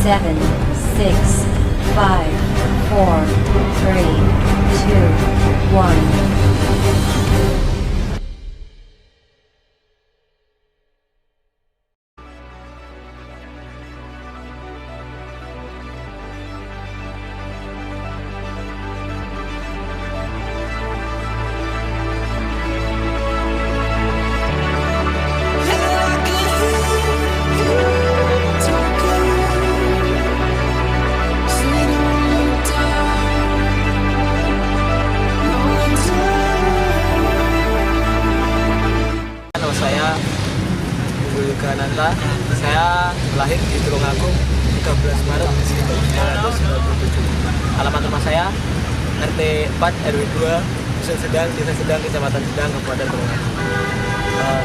7, 6, 5, 4, 3, 2, 1. Saya lahir di Tulungagung 13 Maret 1997. Alamat rumah saya RT 4 RW 2 Dusun Sedang, Desa Sedang, Kecamatan Sedang, Kabupaten Tulungagung.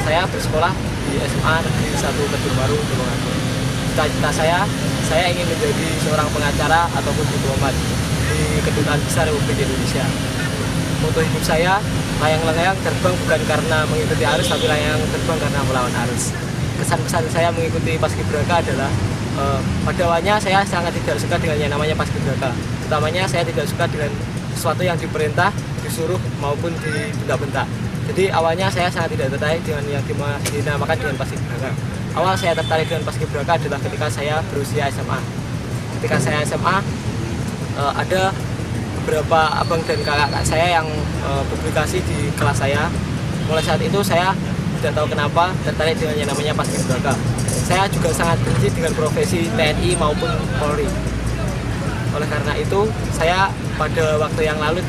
Saya bersekolah di SMA Negeri 1 Kedurbaru, Tulungagung. Cita-cita saya ingin menjadi seorang pengacara ataupun diplomat di Kedutaan Besar Republik Indonesia. Moto hidup saya, layang-layang terbang bukan karena mengikuti arus, tapi layang terbang karena melawan arus. Kesan-kesan saya mengikuti Paskibraka adalah pada awalnya saya sangat tidak suka dengan yang namanya Paskibraka. Utamanya saya tidak suka dengan sesuatu yang diperintah, disuruh maupun dibentak-bentak. Jadi awalnya saya sangat tidak tertarik dengan yang dinamakan dengan Paskibraka. Awal saya tertarik dengan Paskibraka adalah ketika saya berusia SMA. Ketika saya SMA ada beberapa abang dan kakak saya yang publikasi di kelas saya. Mulai saat itu saya tidak tahu kenapa tertarik dengan yang namanya Paskibraka. Saya juga sangat benci dengan profesi TNI maupun Polri. Oleh karena itu, saya pada waktu yang lalu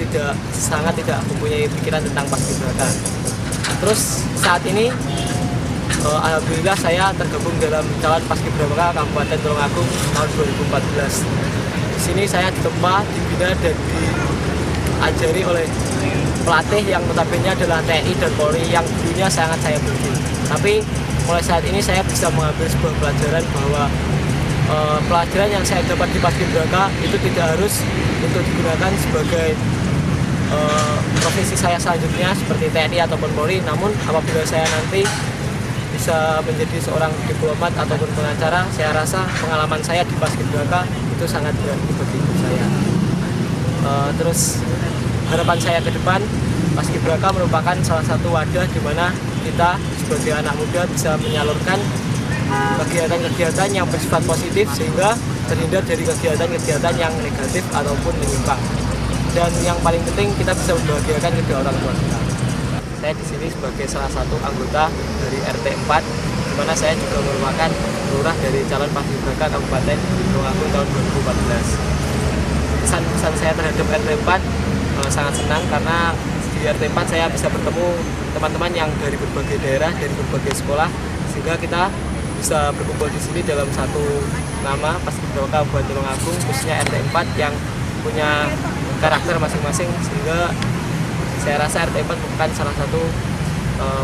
sangat tidak mempunyai pikiran tentang Paskibraka. Terus saat ini, alhamdulillah saya tergabung dalam calon Paskibraka Kabupaten Tulungagung tahun 2014. Di sini saya ditempa, dibina dan diajari oleh pelatih yang notabene adalah TNI dan Polri yang dulunya sangat saya benci. Tapi mulai saat ini saya bisa mengambil sebuah pelajaran bahwa pelajaran yang saya dapat di Paskibraka itu tidak harus untuk digunakan sebagai profesi saya selanjutnya seperti TNI ataupun Polri. Namun apabila saya nanti bisa menjadi seorang diplomat ataupun pengacara, saya rasa pengalaman saya di Paskibraka itu sangat berarti bagi hidup saya. Terus harapan saya ke depan, Paskibraka merupakan salah satu wadah di mana kita sebagai anak muda bisa menyalurkan kegiatan-kegiatan yang bersifat positif sehingga terhindar dari kegiatan-kegiatan yang negatif ataupun menyimpang. Dan yang paling penting kita bisa membahagiakan kedua orang tua kita. Saya di sini sebagai salah satu anggota dari RT 4, di mana saya juga merupakan lurah dari calon Paskibraka Kabupaten Tulungagung tahun 2014. Kesan saya terhadap RT 4 sangat senang karena di RT 4 saya bisa bertemu teman-teman yang dari berbagai daerah, dari berbagai sekolah, sehingga kita bisa berkumpul di sini dalam satu nama Paskibraka Kabupaten Tulungagung, khususnya RT 4 yang punya karakter masing-masing, sehingga saya rasa RT 4 merupakan salah satu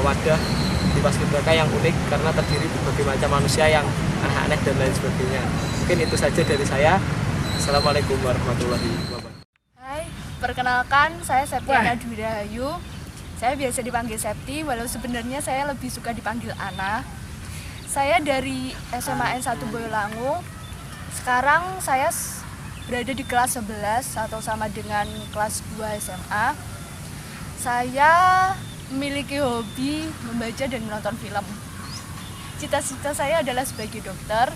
wadah di Paskibraka yang unik karena terdiri berbagai macam manusia yang aneh-aneh dan lain sebagainya. Mungkin itu saja dari saya. Assalamualaikum warahmatullahi wabarakatuh. Perkenalkan, saya Septiana Dwi Rahayu. Saya biasa dipanggil Septi, walau sebenarnya saya lebih suka dipanggil Ana. Saya dari SMA N1 Boyolangu. Sekarang saya berada di kelas 11 atau sama dengan kelas 2 SMA. Saya memiliki hobi membaca dan menonton film. Cita-cita saya adalah sebagai dokter.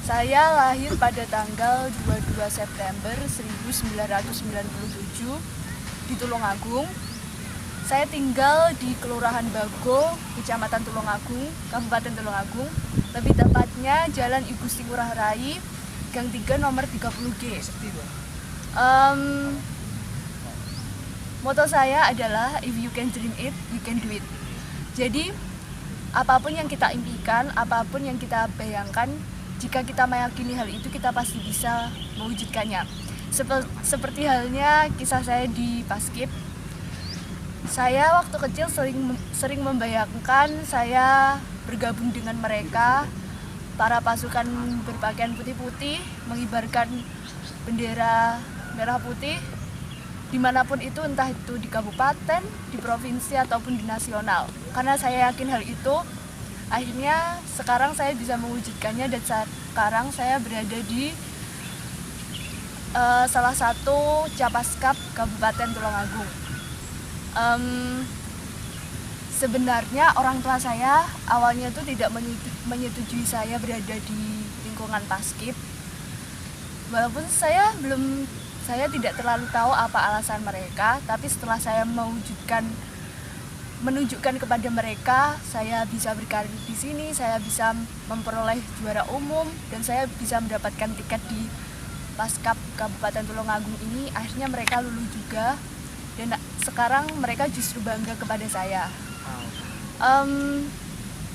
Saya lahir pada tanggal 22 September 1997 di Tulungagung. Saya tinggal di Kelurahan Bago, Kecamatan Tulungagung, Kabupaten Tulungagung. Lebih tepatnya Jalan I Gusti Ngurah Rai, Gang 3 nomor 30G. Moto saya adalah if you can dream it, you can do it. Jadi apapun yang kita impikan, apapun yang kita bayangkan, jika kita meyakini hal itu, kita pasti bisa mewujudkannya. Seperti halnya kisah saya di Paskib. Saya waktu kecil sering membayangkan saya bergabung dengan mereka, para pasukan berpakaian putih-putih, mengibarkan bendera merah putih, dimanapun itu, entah itu di kabupaten, di provinsi, ataupun di nasional. Karena saya yakin hal itu, akhirnya sekarang saya bisa mewujudkannya dan sekarang saya berada di salah satu Capaskap Kabupaten Tulungagung. Sebenarnya orang tua saya awalnya itu tidak menyetujui saya berada di lingkungan Paskib. Walaupun saya tidak terlalu tahu apa alasan mereka, tapi setelah saya menunjukkan kepada mereka saya bisa berkarir di sini, saya bisa memperoleh juara umum, dan saya bisa mendapatkan tiket di Paskap Kabupaten Tulungagung ini, akhirnya mereka luluh juga, dan sekarang mereka justru bangga kepada saya.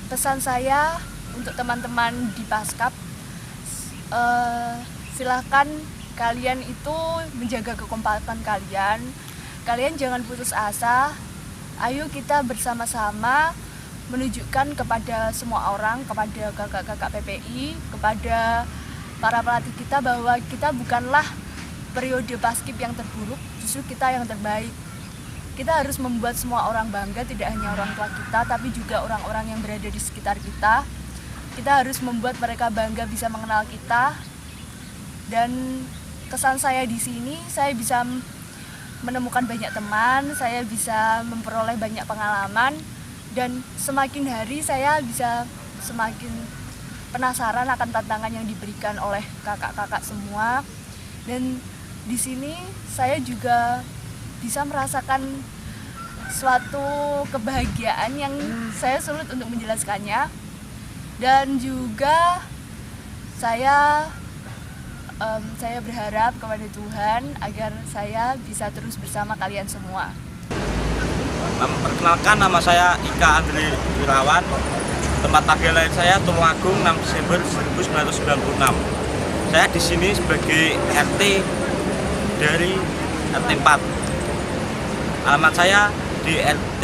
Pesan saya untuk teman-teman di Paskap, silahkan kalian itu menjaga kekompakan kalian jangan putus asa. Ayo kita bersama-sama menunjukkan kepada semua orang, kepada kakak-kakak PPI, kepada para pelatih kita bahwa kita bukanlah periode Paskib yang terburuk, justru kita yang terbaik. Kita harus membuat semua orang bangga, tidak hanya orang tua kita, tapi juga orang-orang yang berada di sekitar kita. Kita harus membuat mereka bangga bisa mengenal kita. Dan kesan saya di sini, saya bisa menemukan banyak teman, saya bisa memperoleh banyak pengalaman, dan semakin hari saya bisa semakin penasaran akan tantangan yang diberikan oleh kakak-kakak semua. Dan di sini saya juga bisa merasakan suatu kebahagiaan yang saya sulit untuk menjelaskannya. Dan juga saya berharap kepada Tuhan agar saya bisa terus bersama kalian semua. Perkenalkan, nama saya Ika Andri Wirawan. Tempat tanggal lahir saya Tulungagung 6 Desember 1996. Saya di sini sebagai RT dari RT 4. Alamat saya di RT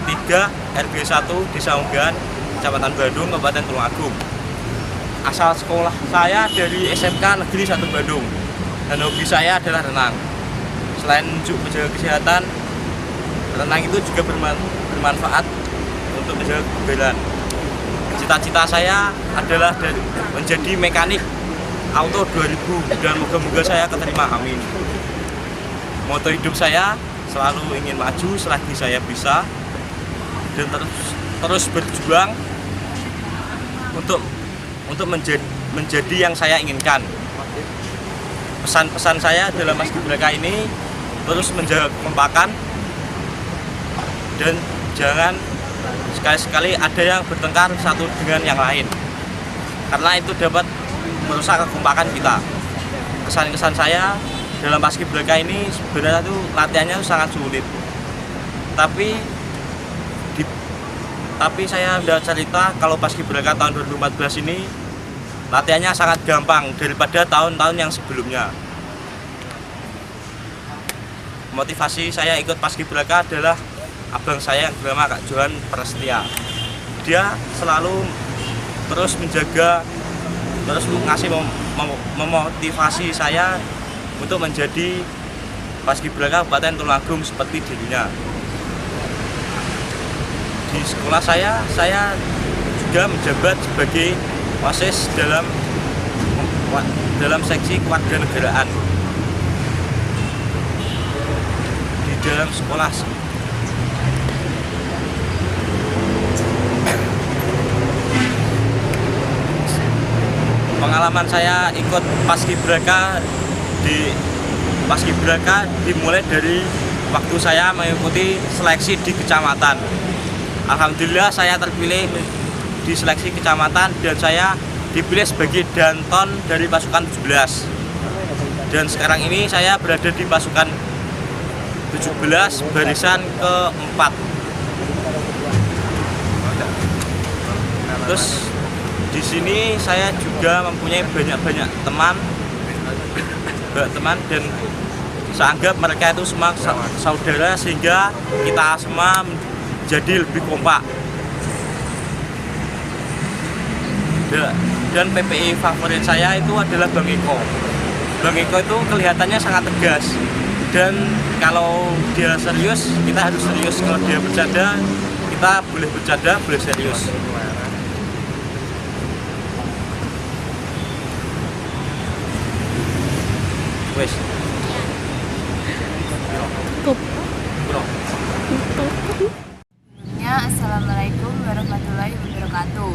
3 RW 1 Desa Unggahan, Kecamatan Bandung, Kabupaten Tulungagung. Asal sekolah saya dari SMK Negeri 1 Bandung, dan hobi saya adalah renang. Selain menjaga kesehatan, renang itu juga bermanfaat untuk menjaga kebugaran. Cita-cita saya adalah menjadi mekanik auto 2000, dan moga-moga saya keterima, amin. Moto hidup saya selalu ingin maju selagi saya bisa, dan terus berjuang untuk menjadi yang saya inginkan. Pesan-pesan saya dalam Paskibraka ini terus menjaga kekompakan, dan jangan sekali-sekali ada yang bertengkar satu dengan yang lain, karena itu dapat merusak kekompakan kita. Kesan-kesan saya dalam Paskibraka ini sebenarnya itu latihannya sangat sulit, tapi saya udah cerita kalau Paskibraka tahun 2014 ini latihannya sangat gampang daripada tahun-tahun yang sebelumnya. Motivasi saya ikut Paskibraka adalah abang saya yang bernama Kak Johan Prestia. Dia selalu terus menjaga, terus ngasih memotivasi saya untuk menjadi Paskibraka Kabupaten Tulungagung seperti dirinya. Di sekolah saya juga menjabat sebagai OSIS dalam seksi kewarganegaraan di dalam sekolah. Pengalaman saya ikut Paskibraka dimulai dari waktu saya mengikuti seleksi di kecamatan. Alhamdulillah saya terpilih di seleksi kecamatan, dan saya dipilih sebagai danton dari pasukan 17. Dan sekarang ini saya berada di pasukan 17 barisan ke-4. Terus di sini saya juga mempunyai banyak teman, dan saya anggap mereka itu semua saudara, sehingga kita semua jadi lebih kompak. Dan PPI favorit saya itu adalah Bang Eko. Bang Eko itu kelihatannya sangat tegas, dan kalau dia serius kita harus serius, kalau dia bercanda kita boleh bercanda, boleh serius. Wes. Assalamualaikum warahmatullahi wabarakatuh.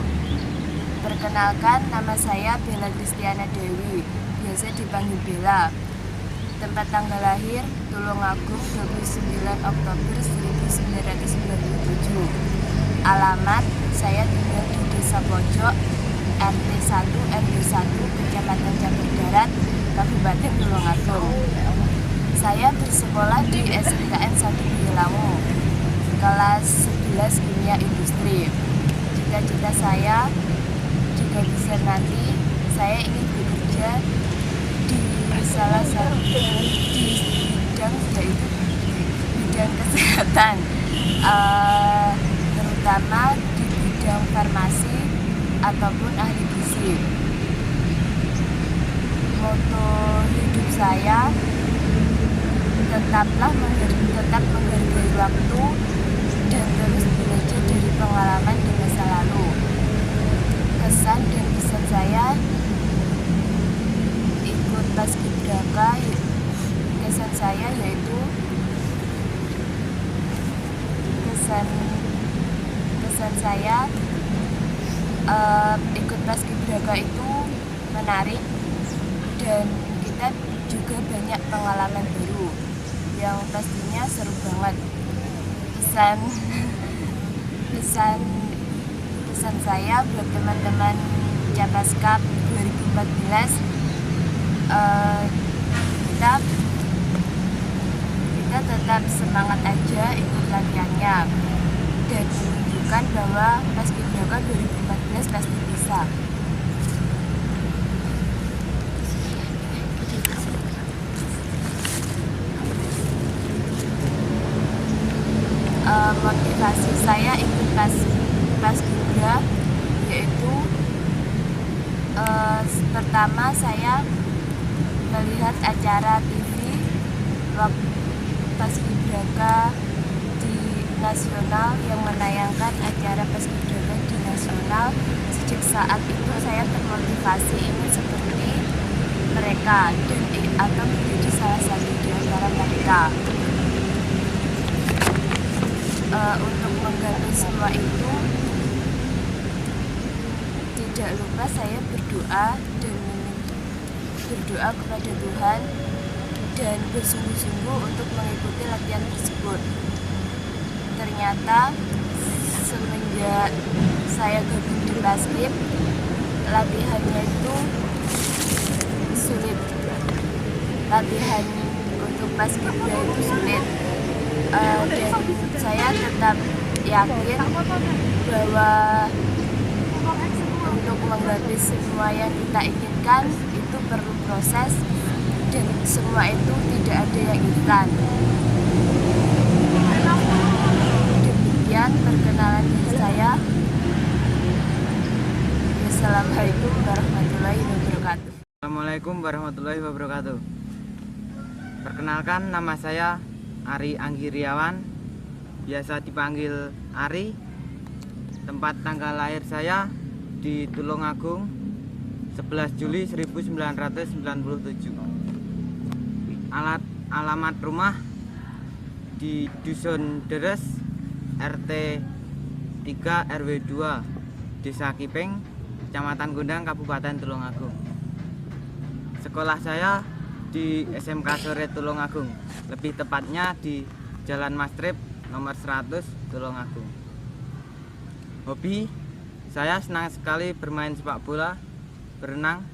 Perkenalkan, nama saya Bella Kristiana Dewi, biasa dipanggil Bella. Tempat tanggal lahir Tulungagung 29 Oktober 1997. Alamat, saya tinggal di Desa Pojok, RT 1 RW 1, Kecamatan Campur Darat, Kabupaten Tulungagung. Saya bersekolah di SMKN 1 Boyolangu, kelas 11 Kimia Industri. Cita-cita saya jika bisa nanti, saya ingin bekerja di salah satu bidang, yaitu bidang kesehatan, terutama di bidang farmasi ataupun ahli gizi. Moto hidup saya, tetap menghargai waktu dan terus belajar dari pengalaman di masa lalu. Kesan dan pesan saya ikut Paskibraka, kesan saya yaitu kesan saya ikut Paskibraka itu menarik dan kita juga banyak pengalaman baru yang pastinya seru banget. Pesan saya buat teman-teman Capaskap 2014, kita tetap semangat aja ikut latihannya dan menunjukkan bahwa Paskibraka 2014 pasti bisa. Motivasi saya ikut Paskibra yaitu pertama saya melihat acara TV Paskibraka di nasional yang menayangkan acara Paskibraka di nasional. Sejak saat itu saya termotivasi ingin seperti mereka dan atau menjadi salah satu di antara mereka. Untuk menggapai semua itu, tidak lupa saya berdoa kepada Tuhan dan bersungguh-sungguh untuk mengikuti latihan tersebut. Ternyata semenjak saya gabung di Paskib, latihannya itu sulit. Latihan untuk Paskibra itu sulit. Dan saya tetap yakin bahwa untuk menggapai semua yang kita inginkan itu perlu proses dan semua itu tidak ada yang instan. Demikian perkenalan diri saya. Wassalamualaikum warahmatullahi wabarakatuh. Assalamualaikum warahmatullahi wabarakatuh. Perkenalkan, nama saya Ari Anggiriawan, biasa dipanggil Ari. Tempat tanggal lahir saya di Tulungagung 11 Juli 1997. Alamat rumah di Dusun Deres, RT 3 RW 2, Desa Kiping, Kecamatan Gondang, Kabupaten Tulungagung. Sekolah saya di SMK Sore Tulungagung, lebih tepatnya di Jalan Mastrip nomor 100 Tulungagung. Hobi saya senang sekali bermain sepak bola, berenang.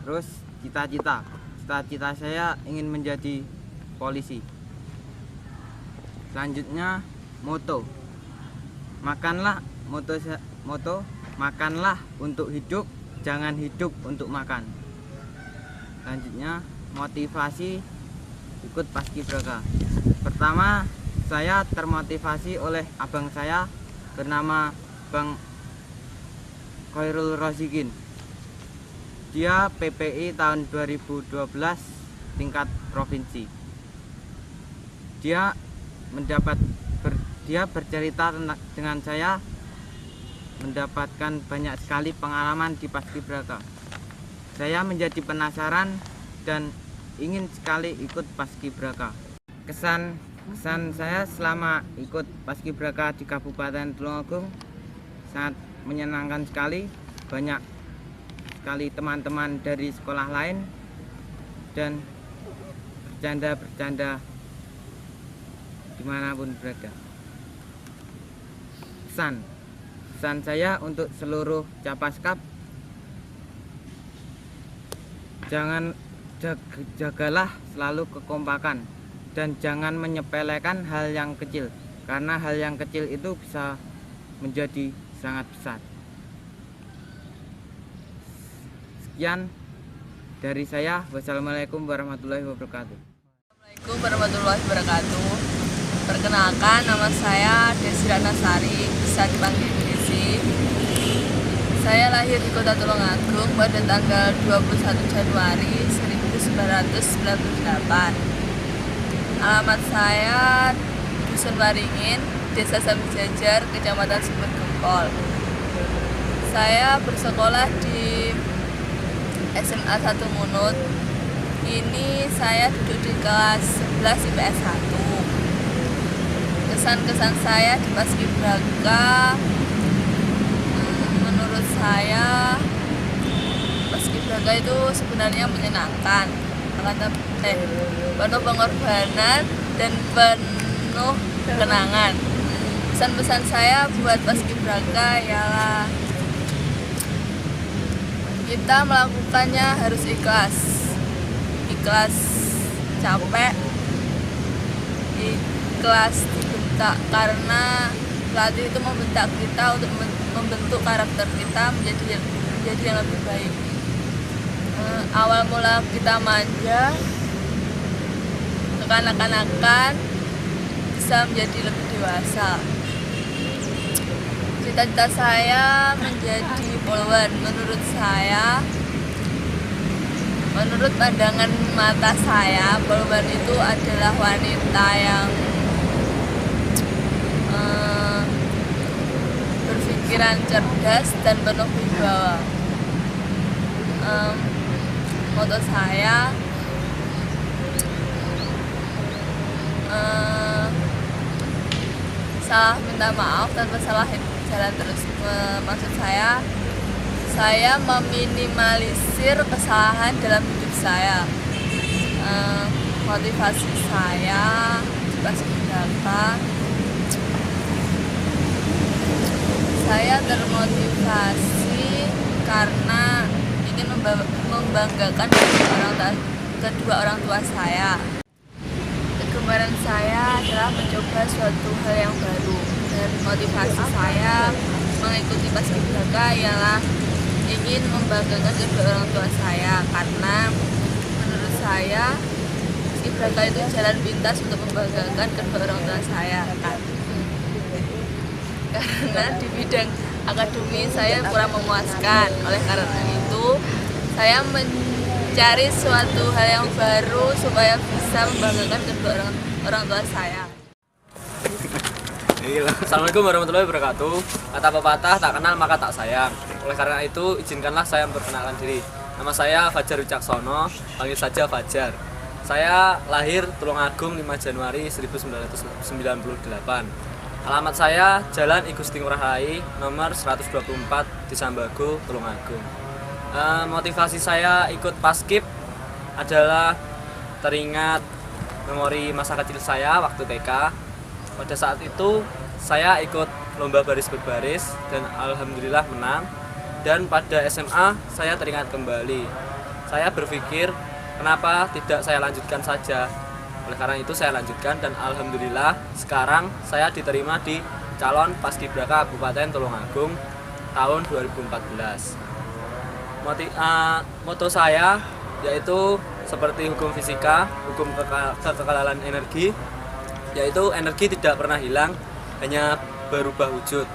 Terus cita-cita saya ingin menjadi polisi. Selanjutnya moto makanlah untuk hidup, jangan hidup untuk makan. Selanjutnya motivasi ikut Paskibraka. Pertama, saya termotivasi oleh abang saya bernama Bang Khairul Rozikin. Dia PPI tahun 2012 tingkat provinsi. Dia bercerita dengan saya, mendapatkan banyak sekali pengalaman di Paskibraka. Saya menjadi penasaran dan ingin sekali ikut Paskibraka. Kesan saya selama ikut Paskibraka di Kabupaten Tulungagung sangat menyenangkan sekali. Banyak sekali teman-teman dari sekolah lain dan bercanda dimanapun berada. Pesan saya untuk seluruh Capaskap, jagalah selalu kekompakan dan jangan menyepelekan hal yang kecil, karena hal yang kecil itu bisa menjadi sangat besar. Sekian dari saya. Wassalamualaikum warahmatullahi wabarakatuh. Assalamualaikum warahmatullahi wabarakatuh. Perkenalkan, nama saya Desira Nasari, bisa dipanggil Desi. Saya lahir di Kota Tulungagung pada tanggal 21 Januari 1998. Alamat saya Dusun Waringin, Desa Samijajar, Kecamatan Sumber Gempol. Saya bersekolah di SMA 1 Munut. Ini saya duduk di kelas 11 IPS 1. Kesan-kesan saya di Paskibraka, menurut saya Paskibraka itu sebenarnya menyenangkan, penuh pengorbanan dan penuh kenangan. Pesan-pesan saya buat Paskibraka ialah kita melakukannya harus ikhlas capek, ikhlas dibentak, karena pelatih itu membentak kita untuk membentuk karakter kita menjadi yang lebih baik. Awal mula kita manja, kekanak-kanakan, bisa menjadi lebih dewasa. Cita-cita saya menjadi polwan. Menurut pandangan mata saya, polwan itu adalah wanita yang berpikiran cerdas dan penuh wibawa. Moto saya salah minta maaf tanpa salah jalan terus. Maksud saya meminimalisir kesalahan dalam hidup saya. Motivasi saya di Paskibraka, saya termotivasi karena ingin membanggakan kedua orang tua saya. Kegemaran saya adalah mencoba suatu hal yang baru, dan motivasi saya mengikuti Paskibraka ialah ingin membanggakan kedua orang tua saya, karena menurut saya Paskibraka itu jalan pintas untuk membanggakan kedua orang tua saya, karena di bidang akademi saya kurang memuaskan. Oleh karena itu saya mencari suatu hal yang baru supaya bisa membanggakan kedua orang tua saya. Assalamualaikum warahmatullahi wabarakatuh. Kata pepatah, tak kenal maka tak sayang. Oleh karena itu, izinkanlah saya memperkenalkan diri. Nama saya Fajar Wicaksono, panggil saja Fajar. Saya lahir Tulungagung 5 Januari 1998. Alamat saya Jalan I Gusti Ngurah Rai, nomor 124 di Sambago, Tulungagung. Motivasi saya ikut Paskib adalah teringat memori masa kecil saya waktu TK. Pada saat itu saya ikut lomba baris berbaris dan alhamdulillah menang. Dan pada SMA saya teringat kembali. Saya berpikir kenapa tidak saya lanjutkan saja. Oleh karena itu saya lanjutkan dan alhamdulillah sekarang saya diterima di calon Paskibraka Kabupaten Tulungagung tahun 2014. Moto saya yaitu seperti hukum fisika, hukum kekekalan energi, yaitu energi tidak pernah hilang, hanya berubah wujud.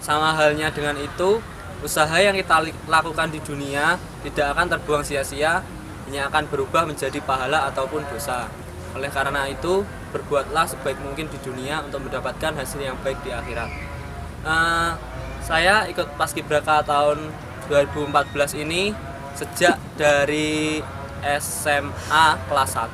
Sama halnya dengan itu, usaha yang kita lakukan di dunia tidak akan terbuang sia-sia, hanya akan berubah menjadi pahala ataupun dosa. Oleh karena itu, berbuatlah sebaik mungkin di dunia untuk mendapatkan hasil yang baik di akhirat. Saya ikut Paskibraka tahun 2014 ini sejak dari SMA kelas 1.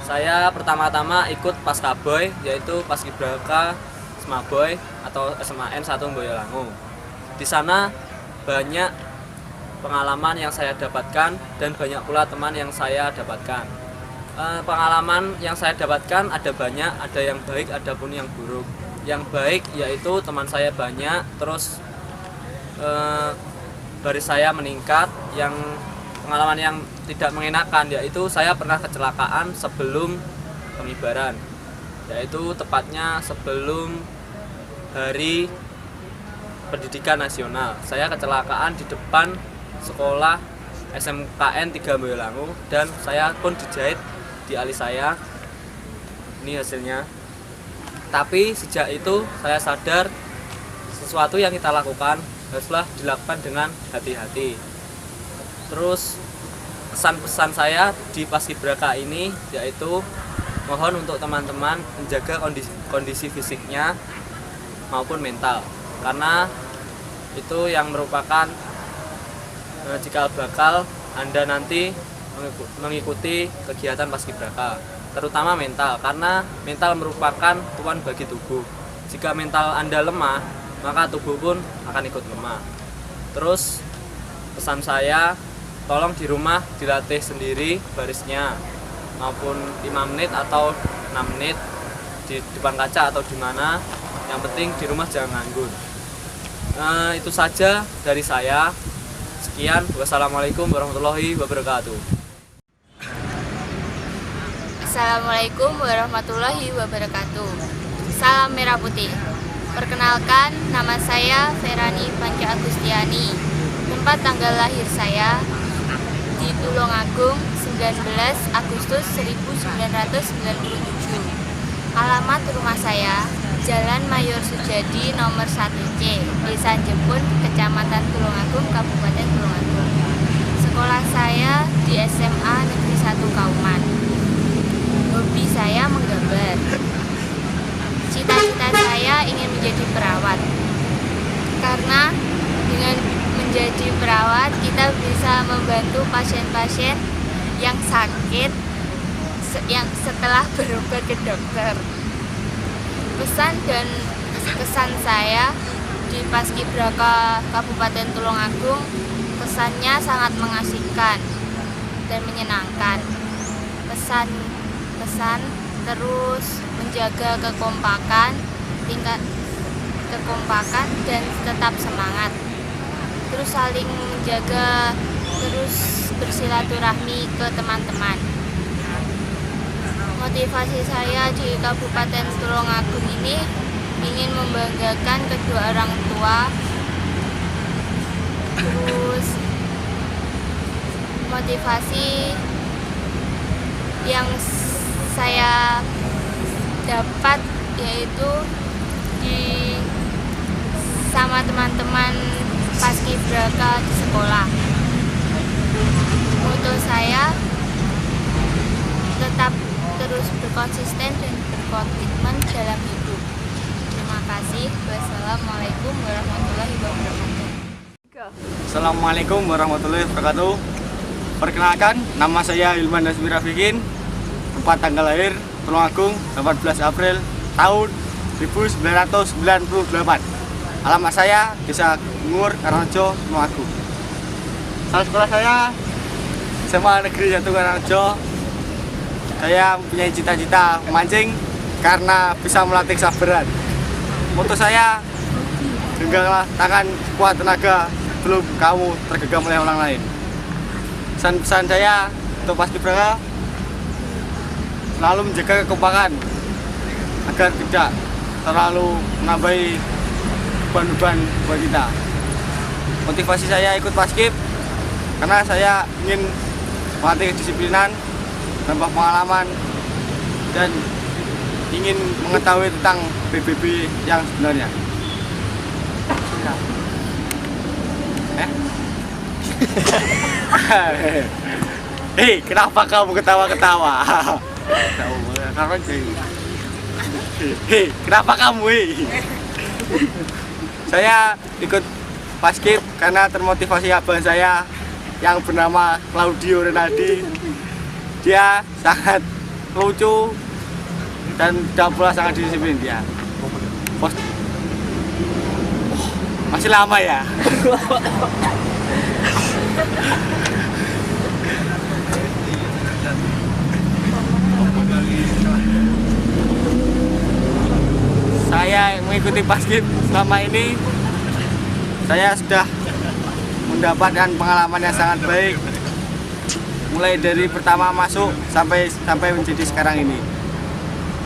Saya pertama-tama ikut Paskaboy, yaitu Paskibraka Semaboy atau SMAN 1 Boyolangu. Di sana banyak pengalaman yang saya dapatkan dan banyak pula teman yang saya dapatkan. Pengalaman yang saya dapatkan ada banyak, ada yang baik, ada pun yang buruk. Yang baik yaitu teman saya banyak, terus baris saya meningkat. Yang pengalaman yang tidak mengenakan yaitu saya pernah kecelakaan sebelum pengibaran, yaitu tepatnya sebelum Hari Pendidikan Nasional. Saya kecelakaan di depan sekolah SMKN 3 Boyolangu dan saya pun dijahit di alis saya. Ini hasilnya. Tapi sejak itu saya sadar sesuatu yang kita lakukan haruslah dilakukan dengan hati-hati. Terus pesan-pesan saya di Paskibraka ini yaitu mohon untuk teman-teman menjaga kondisi fisiknya maupun mental, karena itu yang merupakan cikal bakal Anda nanti mengikuti kegiatan Paskibraka, terutama mental, karena mental merupakan tuan bagi tubuh. Jika mental Anda lemah, maka tubuh pun akan ikut lemah. Terus pesan saya, tolong di rumah dilatih sendiri barisnya, maupun 5 menit atau 6 menit di depan kaca atau di mana. Yang penting di rumah jangan nganggur. Itu saja dari saya. Sekian, wassalamualaikum warahmatullahi wabarakatuh. Assalamualaikum warahmatullahi wabarakatuh. Salam Merah Putih. Perkenalkan, nama saya Ferani Panca Agustiani. Tempat tanggal lahir saya di Tulungagung 19 Agustus 1997. Alamat rumah saya Jalan Mayor Sujadi nomor 1C, Desa Jepun, Kecamatan Tulungagung, Kabupaten Tulungagung. Sekolah saya di SMA Negeri 1 Kauman. Hobi saya menggambar. Cita-cita saya ingin menjadi perawat. Karena dengan menjadi perawat kita bisa membantu pasien-pasien yang sakit yang setelah berobat ke dokter. Pesan dan kesan saya di Paskibraka Kabupaten Tulungagung, kesannya sangat mengasihkan dan menyenangkan. Pesan terus menjaga kekompakan, tingkat kekompakan dan tetap semangat. Terus saling menjaga, terus bersilaturahmi ke teman-teman. Motivasi saya di Kabupaten Tulungagung ini ingin membanggakan kedua orang tua. Terus motivasi yang saya dapat yaitu sama teman-teman Paskibraka di sekolah. Moto saya tetap terus berkonsisten dan berkomitmen dalam hidup. Terima kasih. Wassalamualaikum warahmatullahi wabarakatuh. Assalamualaikum warahmatullahi wabarakatuh. Perkenalkan, nama saya Hilman Dasmi Rafikin. Tempat tanggal lahir Tulungagung 18 April tahun 1998. Alamat saya Desa Ngur, Karangrejo, Tulungagung. Salah sekolah saya SMA Negeri 1 Karangrejo. Saya mempunyai cita-cita memancing karena bisa melatih kesabaran. Moto saya, genggamlah tangan, kuat tenaga, belum kamu tergenggam oleh orang lain. Pesan-pesan saya untuk Paskibraka, selalu menjaga kekompakan agar tidak terlalu menambahi beban-beban buat kita. Motivasi saya ikut Paskib karena saya ingin melatih kedisiplinan, nambah pengalaman, dan ingin mengetahui tentang PBB yang sebenarnya. Hei, kenapa kamu ketawa-ketawa? Hei, kenapa kamu? Saya ikut Paskib karena termotivasi abang saya yang bernama Claudio Renaldi. Dia sangat lucu dan tidak pula sangat disiplin dia. Masih lama ya. Saya mengikuti basket selama ini, saya sudah mendapatkan pengalaman yang sangat baik, mulai dari pertama masuk sampai menjadi sekarang ini.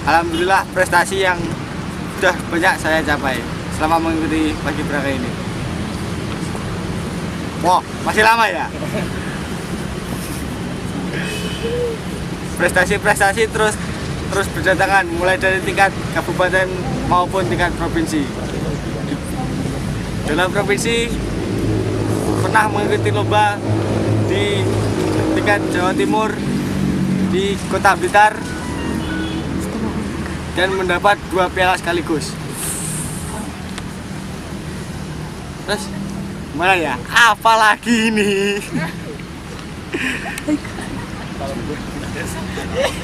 Alhamdulillah prestasi yang sudah banyak saya capai selama mengikuti paskibraka ini. Wow, masih lama ya. Prestasi-prestasi terus berdatangan, mulai dari tingkat kabupaten maupun tingkat provinsi. Dalam provinsi pernah mengikuti lomba di tingkat Jawa Timur di Kota Blitar dan mendapat 2 piala sekaligus. Terus gimana ya? Apa lagi ini?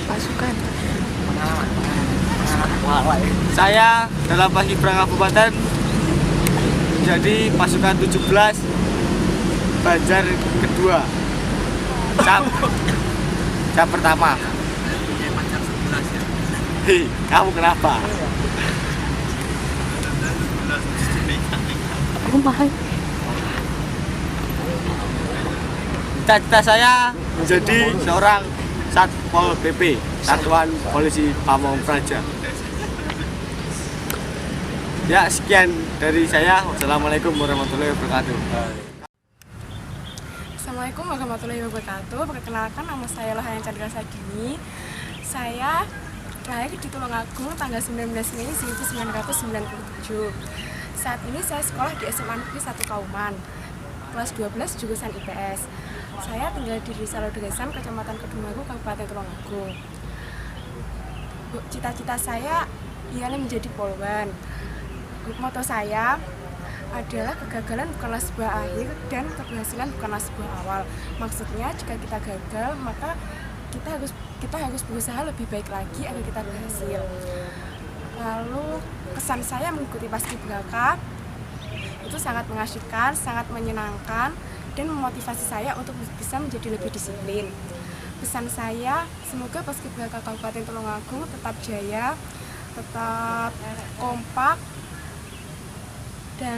Pasukan. Saya dalam paskibraka kabupaten menjadi pasukan 17 Banjar kedua. Cap pertama. Hei, kamu kenapa? Cita-cita saya menjadi seorang Satpol PP, Satuan Polisi Pamong Praja. Ya, sekian dari saya. Wassalamualaikum warahmatullahi wabarakatuh. Assalamualaikum warahmatullahi wabarakatuh. Perkenalkan, nama saya Lohana Chandra Sagini. Saya lahir di Tulungagung tanggal 19 Mei 1997. Saat ini saya sekolah di SMA Negeri 1 Kauman, kelas 12 jurusan IPS. Saya tinggal di Desa Loderesan, Kecamatan Kedungwaru, Kabupaten Tulungagung. Cita-cita saya ialah menjadi polwan. Moto saya adalah kegagalan bukanlah sebuah akhir dan keberhasilan bukanlah sebuah awal. Maksudnya jika kita gagal, maka kita harus berusaha lebih baik lagi agar kita berhasil. Lalu kesan saya mengikuti paskibraka itu sangat mengasyikkan, sangat menyenangkan, dan memotivasi saya untuk bisa menjadi lebih disiplin. Pesan saya, semoga paskibraka Kabupaten Tulungagung tetap jaya, tetap kompak, dan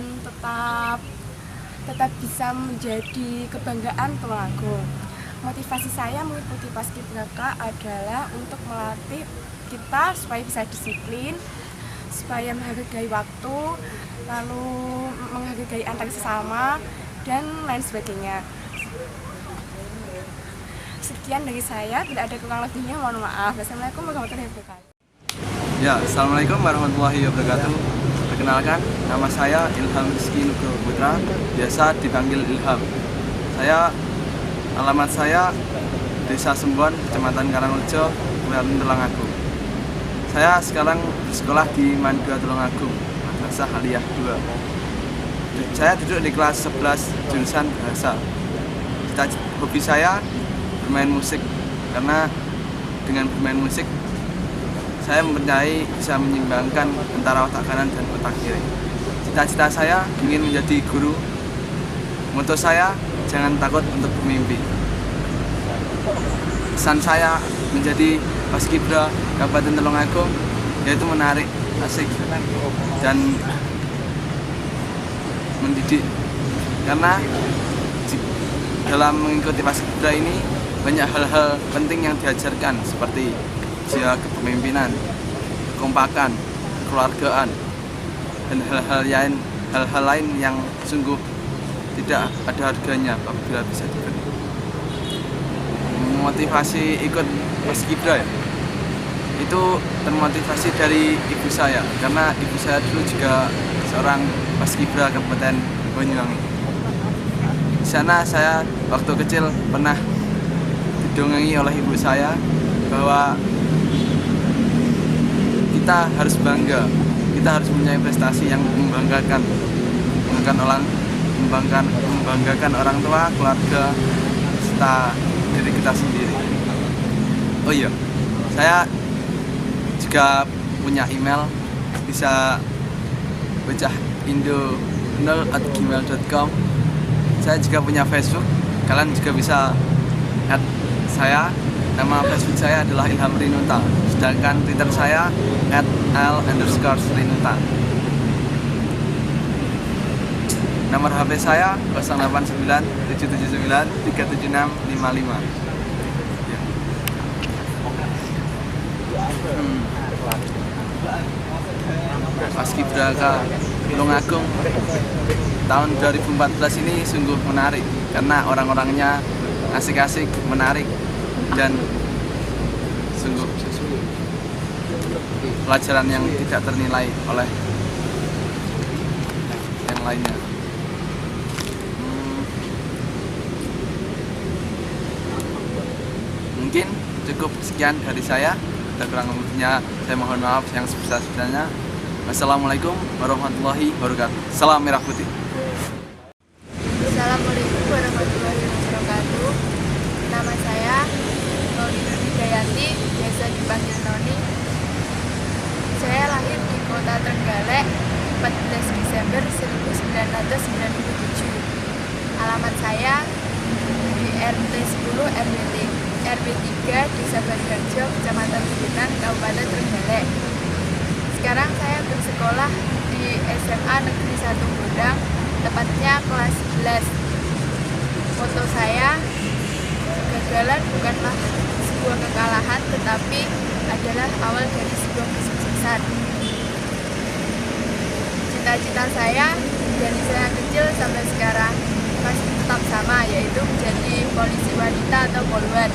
tetap bisa menjadi kebanggaan Tulungagung. Motivasi saya mengikuti paskibraka adalah untuk melatih kita supaya bisa disiplin, supaya menghargai waktu, lalu menghargai antar sesama, dan lain sebagainya. Sekian dari saya, bila ada kurang lebihnya mohon maaf. Wassalamualaikum warahmatullahi wabarakatuh. Ya, Assalamualaikum warahmatullahi wabarakatuh. Perkenalkan, nama saya Ilham Rizky Nugroho Putra, biasa dipanggil Ilham. Alamat saya Desa Sembon, Kecamatan Karangrejo, Kabupaten Tulungagung. Saya sekarang bersekolah di MAN 2 Tulungagung, Madrasah Aliyah 2. Saya duduk di kelas 11 jurusan bahasa. Hobi saya bermain musik, karena dengan bermain musik saya mempercayai bisa menyeimbangkan antara otak kanan dan otak kiri. Cita-cita saya ingin menjadi guru. Moto saya, jangan takut untuk bermimpi. Pesan saya menjadi paskibra Kabupaten Tulungagung yaitu menarik, asik, dan mendidik. Karena dalam mengikuti paskibra ini banyak hal-hal penting yang diajarkan, seperti jiwa kepemimpinan, kekompakan, kekeluargaan, dan hal-hal lain yang sungguh tidak ada harganya apabila bisa diberi. Motivasi ikut paskibra itu termotivasi dari ibu saya, karena ibu saya dulu juga seorang paskibra Kabupaten Banyuwangi. Di sana saya waktu kecil pernah didongeng oleh ibu saya bahwa kita harus bangga, kita harus mempunyai prestasi yang membanggakan orang tua, keluarga, diri kita sendiri. Oh iya, saya juga punya email, bisa bocahindo0@gmail.com. Saya juga punya Facebook, kalian juga bisa add saya. Nama Facebook saya adalah Ilham Rinuta, sedangkan Twitter saya @l_rinuta. Nomor HP saya 089 779 37655. Ya. Paskibraka Tulungagung tahun 2014 ini sungguh menarik karena orang-orangnya asik-asik, menarik, dan sungguh pelajaran yang tidak ternilai oleh yang lainnya. Mungkin cukup sekian dari saya. Kurang lebihnya saya mohon maaf yang sebesar-besarnya. Wassalamualaikum warahmatullahi wabarakatuh. Salam Merah Putih. Assalamualaikum warahmatullahi wabarakatuh. Nama saya Noni Hidayati, biasa dipanggil Noni. Saya lahir di Kota Trenggalek 14 Desember 1997. Alamat saya di RT 10 RW 3 Desa Bariharjo, Kecamatan Subinan, Kabupaten Trenggalek. Sekarang saya bersekolah di SMA Negeri 1 Gondang, tepatnya kelas 11. Moto saya, kegagalan bukanlah sebuah kekalahan, tetapi adalah awal dari sebuah kesuksesan. Cita-cita saya dari saya kecil sampai sekarang masih tetap sama, yaitu menjadi polisi wanita atau polwan.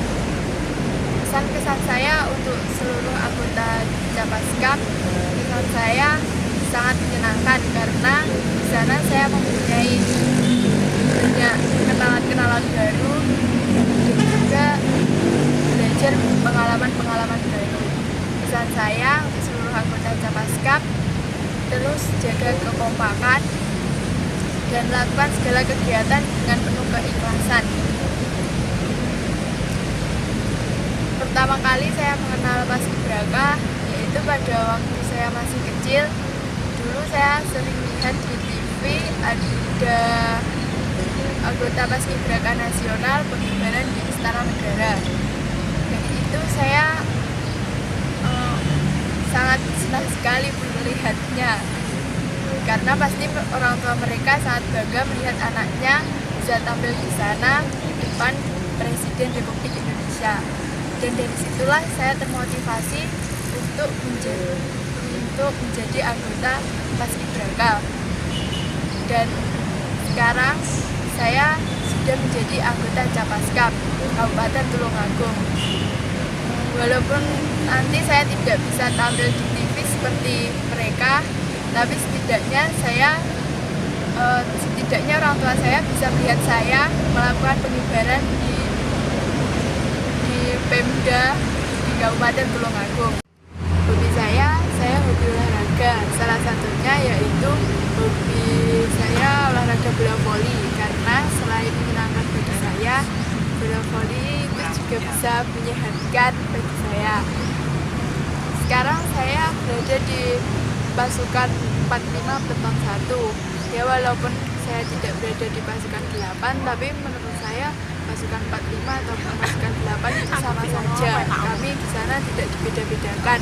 Kesan-kesan saya untuk seluruh anggota Capaskap, kesan saya sangat menyenangkan karena di sana saya mempunyai banyak kenalan-kenalan baru dan juga belajar pengalaman-pengalaman baru. Pesan saya untuk seluruh anggota Capaskap, terus jaga kekompakan dan lakukan segala kegiatan dengan penuh keikhlasan. Pertama kali saya mengenal Paskibraka yaitu pada waktu saya masih kecil. Dulu saya sering lihat di TV ada anggota Paskibraka nasional pengibaran di Istana Negara. Dari itu saya sangat senang sekali melihatnya, karena pasti orang tua mereka sangat bangga melihat anaknya bisa tampil di sana di depan Presiden Republik Indonesia. Dan dari situlah saya termotivasi untuk menjadi anggota Paskibraka. Dan sekarang saya sudah menjadi anggota Capaskap Kabupaten Tulungagung. Walaupun nanti saya tidak bisa tampil di TV seperti mereka, tapi setidaknya orang tua saya bisa melihat saya melakukan pengibaran di Pemda di Kabupaten Tulungagung. Hobi saya hobi olahraga. Salah satunya yaitu hobi saya olahraga bola voli, karena selain menyenangkan bagi saya, bola voli itu juga bisa menyehatkan bagi saya. Sekarang saya berada di pasukan 45 Beton 1. Ya, walaupun saya tidak berada di pasukan 8, tapi menurut saya pasukan 45 atau pasukan 8 itu sama saja. Kami di sana tidak dibeda-bedakan.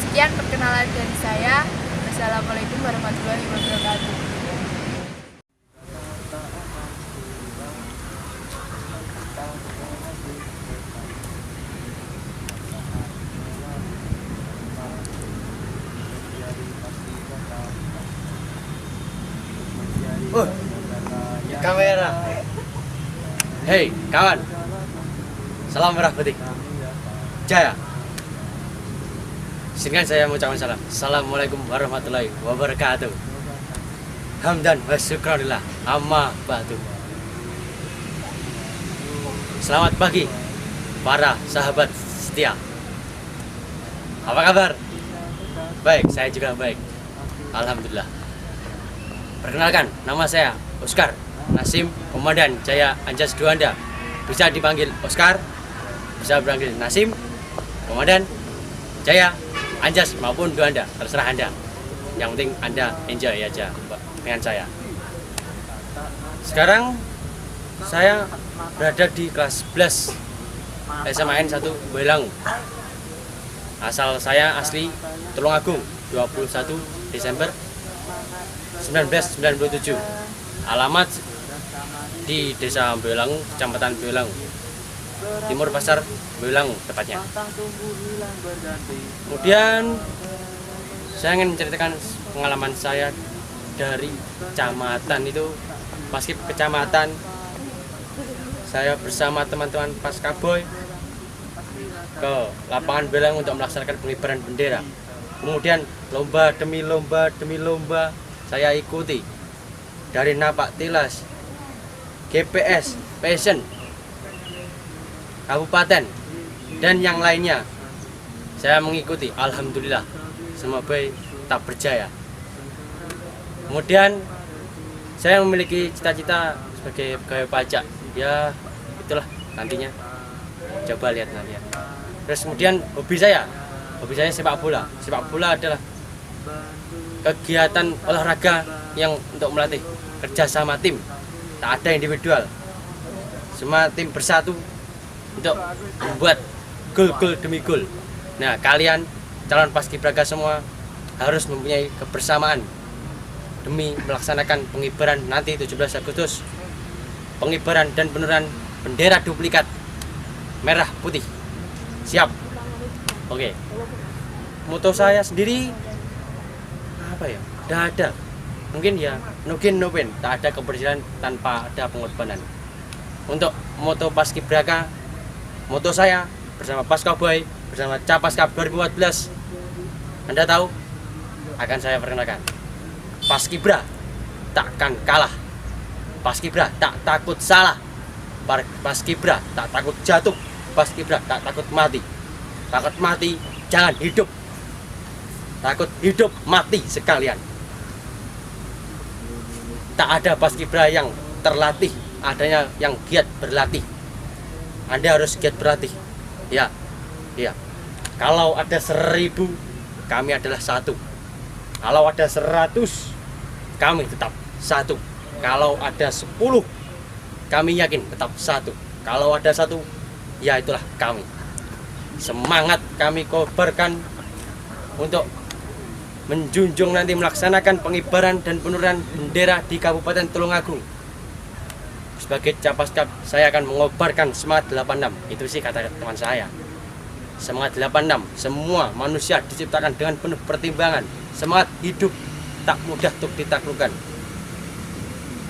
Sekian perkenalan dari saya. Wassalamualaikum warahmatullahi wabarakatuh. Kamera. Hei kawan, salam merah putih Jaya. Izinkan saya mengucapkan salam. Assalamualaikum warahmatullahi wabarakatuh. Hamdan wa syukranillah amma ba'du. Selamat pagi para sahabat setia. Apa kabar? Baik, saya juga baik, alhamdulillah. Perkenalkan, nama saya Oscar Nasim Komandan Jaya Anjas Dewanda bisa dipanggil Oscar, bisa dipanggil Nasim, Komandan, Jaya, Anjas maupun Duanda, terserah Anda. Yang penting Anda enjoy aja dengan saya. Sekarang saya berada di kelas 11 SMAN 1 Boyolali. Asal saya asli Tulungagung, 21 Desember 1997. Alamat di Desa Boyolali, Kecamatan Boyolali, Timur Pasar Boyolali tepatnya. Kemudian saya ingin menceritakan pengalaman saya dari kecamatan itu, paskib kecamatan. Saya bersama teman-teman Paskaboy ke lapangan Boyolali untuk melaksanakan pengibaran bendera. Kemudian lomba demi lomba saya ikuti, dari napak tilas, GPS, passion, kabupaten, dan yang lainnya. Saya mengikuti, alhamdulillah, semoga tak berjaya. Kemudian saya memiliki cita-cita sebagai pegawai pajak. Ya itulah nantinya, coba lihat nanti ya. Terus kemudian hobi saya sepak bola. Sepak bola adalah kegiatan olahraga yang untuk melatih kerja sama tim, tak ada individual. Semua tim bersatu untuk membuat gol demi gol. Nah, kalian calon paskibraka semua harus mempunyai kebersamaan demi melaksanakan pengibaran nanti 17 Agustus. Pengibaran dan penurunan bendera duplikat merah putih. Siap. Oke. Moto saya sendiri apa ya? Tidak ada. Mungkin ya no gain no pain. Tak ada keberhasilan tanpa ada pengorbanan. Untuk moto paskibraka, moto saya bersama Paskaboy, bersama Capaskap 2014. Anda tahu? Akan saya perkenalkan. Paskibra takkan kalah. Paskibra tak takut salah. Paskibra tak takut jatuh. Paskibra tak takut mati. Takut mati jangan hidup. Takut hidup mati sekalian. Tak ada paskibra yang terlatih, adanya yang giat berlatih. Anda harus giat berlatih. Ya. Kalau ada 1000, kami adalah 1. Kalau ada 100, kami tetap 1. Kalau ada 10, kami yakin tetap 1. Kalau ada 1, ya itulah kami. Semangat kami kobarkan untuk menjunjung nanti melaksanakan pengibaran dan penurunan bendera di Kabupaten Tulungagung. Sebagai Capaskap, saya akan mengobarkan semangat 86. Itu sih kata teman saya. Semangat 86. Semua manusia diciptakan dengan penuh pertimbangan. Semangat hidup tak mudah untuk ditaklukkan.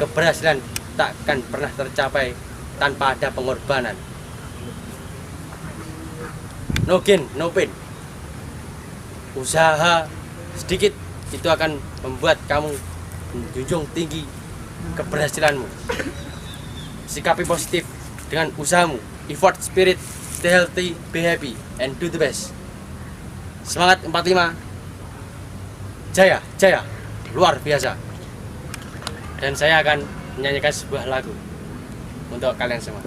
Keberhasilan takkan pernah tercapai tanpa ada pengorbanan. No gain, no pain. Usaha sedikit itu akan membuat kamu menjunjung tinggi keberhasilanmu. Sikapi positif dengan usahamu. Effort spirit, stay healthy, be happy, and do the best. Semangat 45. Jaya, luar biasa. Dan saya akan menyanyikan sebuah lagu untuk kalian semua.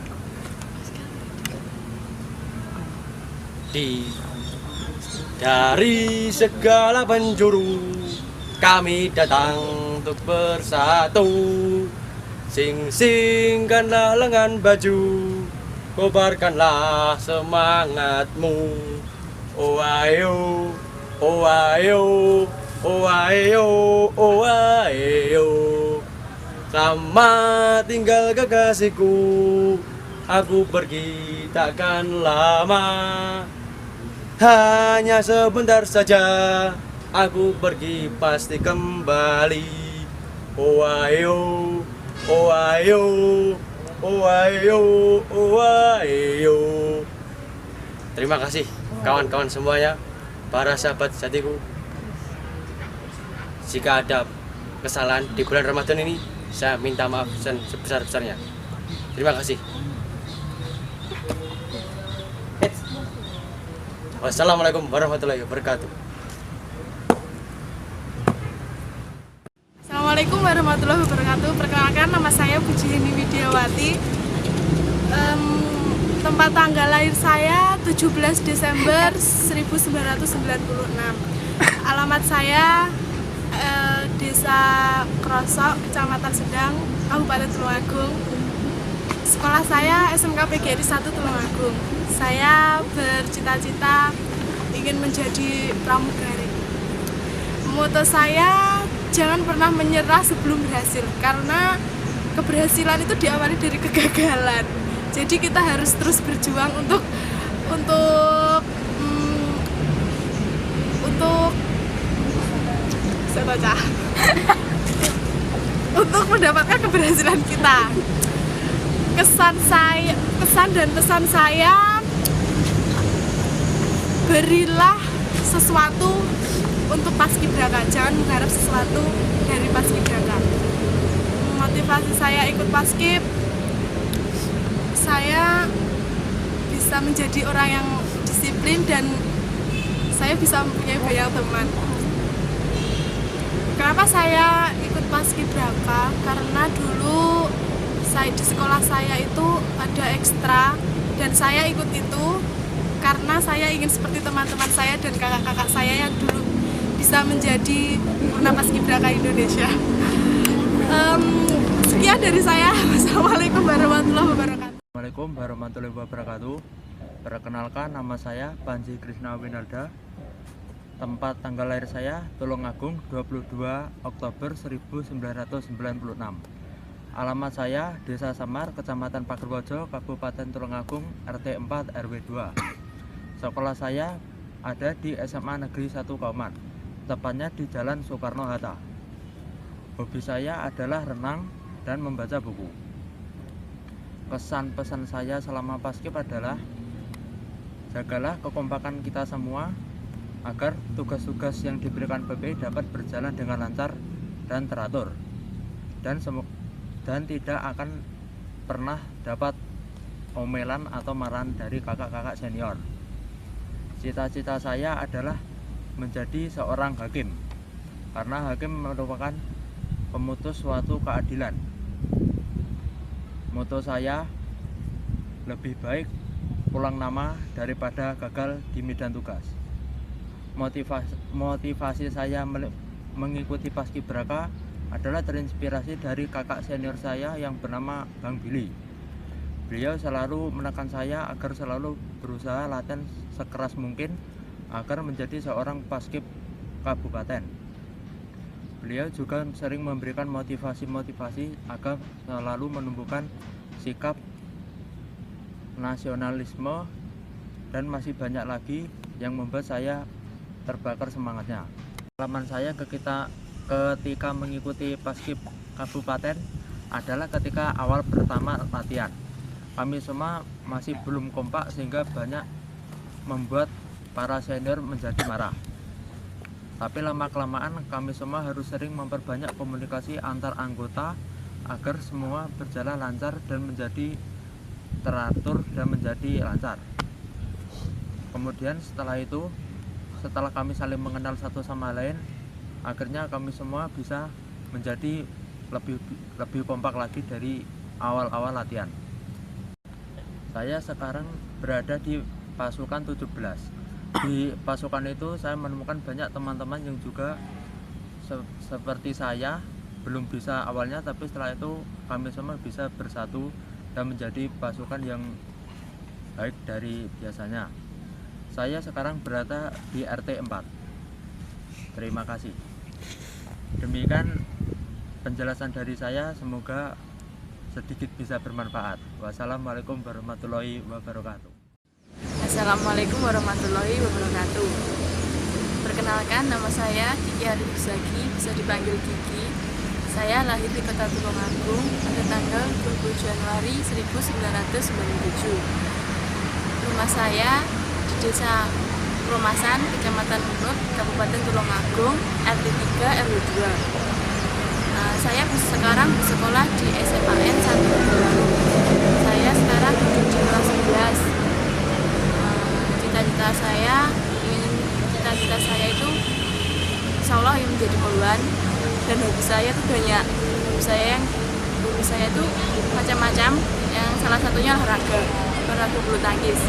Dari segala penjuru kami datang untuk bersatu. Sing-singkanlah lengan baju, kobarkanlah semangatmu. Oh ayo, oh ayo, oh ayo, oh ayo. Selamat tinggal kekasihku, aku pergi takkan lama. Hanya sebentar saja, aku pergi pasti kembali. Oh ayo, oh ayo, oh ayo, oh ayo. Terima kasih kawan-kawan semuanya, para sahabat sejatiku. Jika ada kesalahan di bulan Ramadan ini, saya minta maaf sebesar-besarnya. Terima kasih. Wassalamualaikum warahmatullahi wabarakatuh. Assalamualaikum warahmatullahi wabarakatuh. Perkenalkan, nama saya Puji Heni Widiawati. Tempat tanggal lahir saya 17 Desember 1996. Alamat saya Desa Krosok, Kecamatan Sedang, Kabupaten Tulungagung. Sekolah saya SMK PGRI 1 Tulungagung. Saya bercita-cita ingin menjadi pramugari. Moto saya, jangan pernah menyerah sebelum berhasil, karena keberhasilan itu diawali dari kegagalan. Jadi kita harus terus berjuang untuk untuk mendapatkan keberhasilan kita. Kesan dan pesan saya, berilah sesuatu untuk paskibraka, jangan mengharap sesuatu dari paskibraka. Motivasi saya ikut paskib, saya bisa menjadi orang yang disiplin dan saya bisa mempunyai banyak teman. Kenapa saya ikut paskibraka? Karena dulu di sekolah saya itu ada ekstra dan saya ikut itu karena saya ingin seperti teman-teman saya dan kakak-kakak saya yang dulu bisa menjadi purna paskibraka Indonesia. Sekian dari saya. Wassalamualaikum warahmatullahi wabarakatuh. Assalamualaikum warahmatullahi wabarakatuh. Perkenalkan, nama saya Panji Krisna Winarda. Tempat tanggal lahir saya Tulungagung 22 Oktober 1996. Alamat saya Desa Samar, Kecamatan Pagerwojo, Kabupaten Tulungagung, RT 4 RW 2. Sekolah saya ada di SMA Negeri 1 Kauman, tepatnya di Jalan Soekarno-Hatta. Hobi saya adalah renang dan membaca buku. Kesan pesan saya selama paskib adalah jagalah kekompakan kita semua agar tugas-tugas yang diberikan PP dapat berjalan dengan lancar dan teratur, dan tidak akan pernah dapat omelan atau marahan dari kakak-kakak senior. Cita-cita saya adalah menjadi seorang hakim, karena hakim merupakan pemutus suatu keadilan. Moto saya, lebih baik pulang nama daripada gagal di medan tugas. Motivasi saya mengikuti paskibraka adalah terinspirasi dari kakak senior saya yang bernama Bang Billy. Beliau selalu menekan saya agar selalu berusaha latihan sekeras mungkin agar menjadi seorang paskib kabupaten. Beliau juga sering memberikan motivasi agar selalu menumbuhkan sikap nasionalisme, dan masih banyak lagi yang membuat saya terbakar semangatnya. Pengalaman saya ketika mengikuti paskib kabupaten adalah ketika awal pertama latihan. Kami semua masih belum kompak sehingga banyak membuat para senior menjadi marah. Tapi lama-kelamaan kami semua harus sering memperbanyak komunikasi antar anggota agar semua berjalan lancar dan menjadi teratur dan menjadi lancar. Kemudian setelah kami saling mengenal satu sama lain, akhirnya kami semua bisa menjadi lebih kompak lagi dari awal-awal latihan. Saya sekarang berada di pasukan 17. Di pasukan itu saya menemukan banyak teman-teman yang juga seperti saya, belum bisa awalnya, tapi setelah itu kami semua bisa bersatu dan menjadi pasukan yang baik dari biasanya. Saya sekarang berada di RT 4. Terima kasih. Demikian penjelasan dari saya, semoga sedikit bisa bermanfaat. Wassalamualaikum warahmatullahi wabarakatuh. Assalamualaikum warahmatullahi wabarakatuh. Perkenalkan, nama saya Kiki Arifusagi, bisa dipanggil Kiki. Saya lahir di Kota Tulungagung pada tanggal 20 Januari 1997. Rumah saya di Desa Kromasan, Kecamatan Unut, Kabupaten Tulungagung, RT 3 RW 2. Saya sekarang bersekolah di SMAN 1 Tulungagung. Saya sekarang duduk di kelas 11. Cita-cita saya itu insya Allah yang menjadi poluan, dan hobi saya itu banyak. Hobi saya yang hobi saya itu macam-macam, yang salah satunya olahraga bulu tangkis.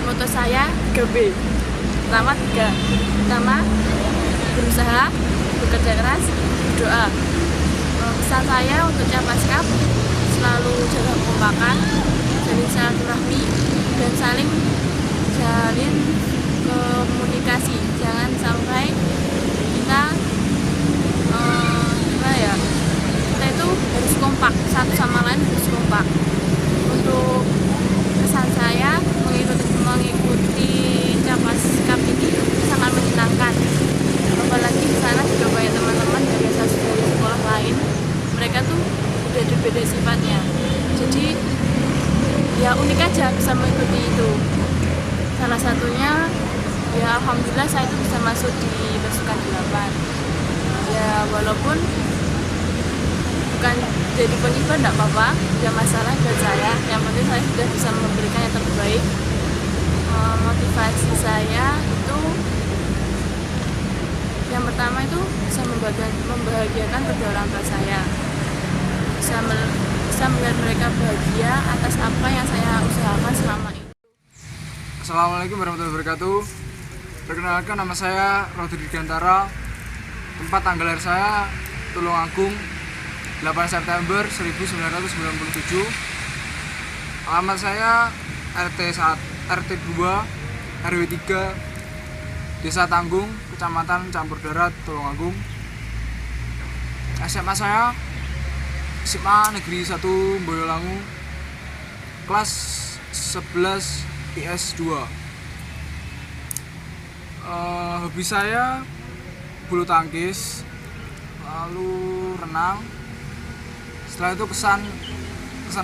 Moto saya 3B. Pertama, berusaha, bekerja keras, berdoa. Pesan saya untuk Capaskap selalu jaga kekompakan, jalin silaturahmi, dan saling jalin komunikasi. Jangan sampai kita kita itu harus kompak, satu sama lain harus kompak. Untuk pesan saya mengikuti Capaskap ini sangat menyenangkan, apalagi di sana juga banyak teman-teman dari sekolah lain. Mereka tuh udah berbeda sifatnya, jadi ya unik aja bisa mengikuti itu. Salah satunya ya alhamdulillah saya itu bisa masuk di pasukan 8. Ya walaupun bukan jadi pengibar enggak apa-apa, tidak masalah buat saya. Yang penting saya sudah bisa memberikan yang terbaik. Motivasi saya itu yang pertama itu bisa membahagiakan kedua orang tua saya, bisa melihat mereka bahagia atas apa yang saya usahakan selama ini. Assalamualaikum warahmatullahi wabarakatuh. Perkenalkan, nama saya Rodri Gantara. Tempat tanggal lahir saya Tulungagung, 8 September 1997. Alamat saya RT 2 RW 3 Desa Tanggung, Kecamatan Campur Darat, Tulungagung. SMA saya SMA Negeri 1 Boyolangu, kelas 11 PS 2. Hobi saya bulu tangkis, lalu renang. Setelah itu kesan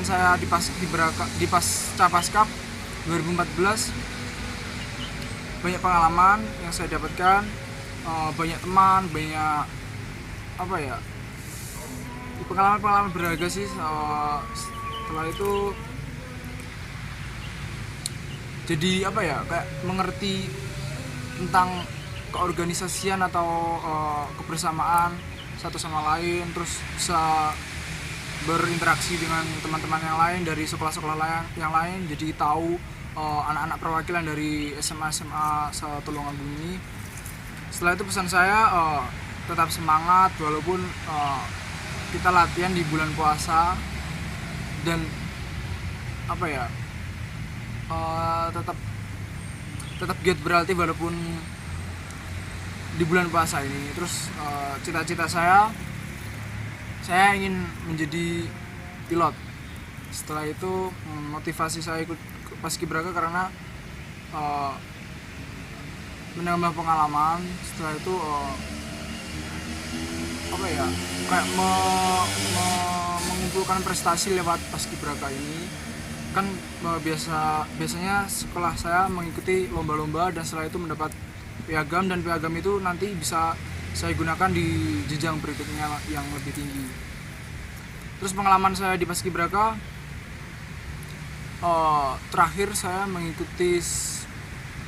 saya di Capaskap 2014, banyak pengalaman yang saya dapatkan, banyak teman, banyak pengalaman berharga sih. Setelah itu jadi kayak mengerti tentang keorganisasian atau kebersamaan satu sama lain, terus bisa berinteraksi dengan teman-teman yang lain dari sekolah-sekolah yang lain, jadi tahu anak-anak perwakilan dari SMA Tulungagung ini. Setelah itu pesan saya tetap semangat walaupun kita latihan di bulan puasa, dan tetap giat berarti walaupun di bulan puasa ini. Terus cita-cita saya ingin menjadi pilot. Setelah itu motivasi saya ikut Paskibraka karena menambah pengalaman. Setelah itu kayak mengumpulkan prestasi lewat Paskibraka ini. Kan biasanya sekolah saya mengikuti lomba-lomba, dan setelah itu mendapat piagam, dan piagam itu nanti bisa saya gunakan di jenjang berikutnya yang lebih tinggi. Terus pengalaman saya di Paskibraka, terakhir saya mengikuti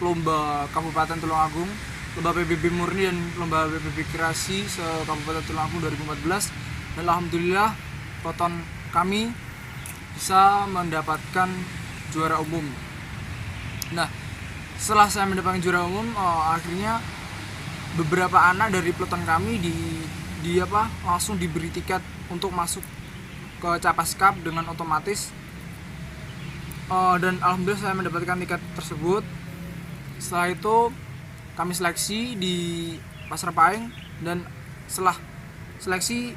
lomba Kabupaten Tulungagung, lomba PBB Murni dan lomba PBB Kreasi se-Kabupaten Tulungagung 2014, dan alhamdulillah Poton kami bisa mendapatkan juara umum. Nah, setelah saya mendapatkan juara umum, akhirnya beberapa anak dari peloton kami langsung diberi tiket untuk masuk ke Capaskap dengan otomatis, dan alhamdulillah saya mendapatkan tiket tersebut. Setelah itu kami seleksi di Pasar Paing, dan setelah seleksi